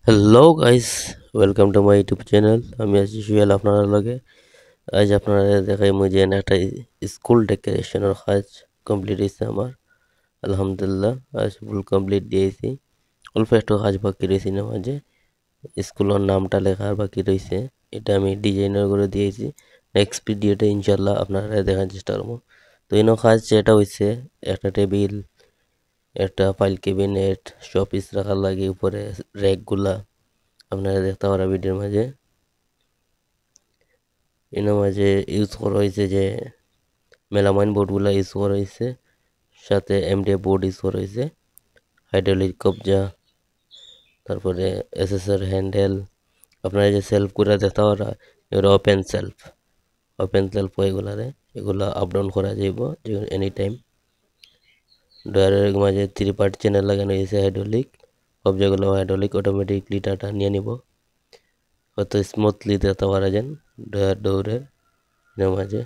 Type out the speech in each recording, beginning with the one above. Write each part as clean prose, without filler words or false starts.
Hello guys, welcome to my YouTube channel. আমি আছি সুহেল আপনার লগে। আজ আপনারা দেখাই যে একটা স্কুল ডেকোরেশনের কাজ কমপ্লিট হয়েছে আমার। আলহামদুলিল্লাহ, আজ ফুল কমপ্লিট দিয়েছি। অল্প একটু কাজ বাকি রয়েছে না মাঝে, স্কুলের নামটা লেখার বাকি রয়েছে। এটা আমি ডিজাইনার করে দিয়েছি। নেক্সট ভিডিওতে ইনশাল্লাহ আপনারা দেখার চেষ্টা করবো। তো এনো কাজ যেটা হয়েছে, একটা টেবিল, একটা ফাইল ক্যাবিনেট, শোপিস রাখার লাগে, উপরে র্যাকগুলা আপনারা দেখতে পারা ভিডিওর মাঝে। এর মাঝে ইউজ করা হয়েছে যে মেলামাইন বোর্ডগুলো ইউজ করা হয়েছে, সাথে এমডিএফ বোর্ড ইউজ করা হয়েছে, হাইড্রোলিক কবজা, তারপরে এসএসআর হ্যান্ডেল। আপনারা যে সেলফগুলো দেখতে পারা, এগুলো ওপেন সেলফ এগুলারে, এগুলো আপ ডাউন করা যাইব যে এনি টাইম। ডয়ারের মাঝে 3 পার্ট চ্যানেল লাগানো হয়েছে হাইড্রোলিক কবজাগুলো, হাইড্রোলিক অটোমেটিকলি টাটা নিয়ে নিব, কত স্মুথলি দেখতে পারা যান ডয়ার দৌড়ের মাঝে।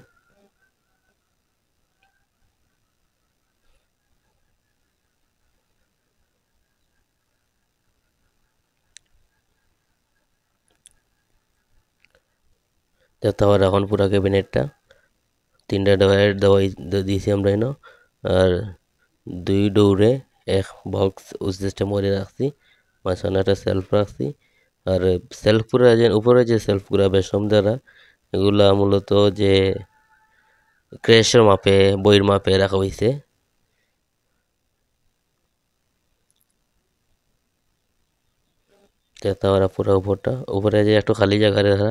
দেখতে পারা এখন পুরা ক্যাবিনেটটা 3টা ডয়ার দিয়েছি আমরা এনো। আর 2 ডোরে এক বক্স ও সিস্টেম করে রাখছি, মাঝখানে একটা সেলফ রাখছি। আর সেলফগুলো যে উপরে যে সেলফগুলো বেশম দ্বারা, এগুলা মূলত যে ক্রেশের মাপে, বইয়ের মাপে রাখা হয়েছে। দেখতে পারা পুরা উপরে যে একটু খালি জায়গা রাখা,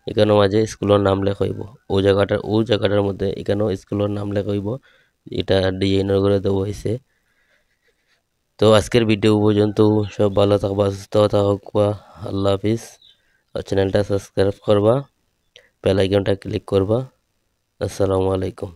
এখানে মাঝে স্কুলের নাম লেখা হইব। ও জায়গাটার মধ্যে এখানেও স্কুলের নাম লেখা হইব। এটা ডিজাইনার করে দেওয়া হয়েছে। তো আজকের ভিডিও পর্যন্ত। সব ভালো থাকবা, সুস্থ থাকবা। আল্লাহ হাফিজ। আর চ্যানেলটা সাবস্ক্রাইব করবা, বেল আইকনটা ক্লিক করবা। আসসালামু আলাইকুম।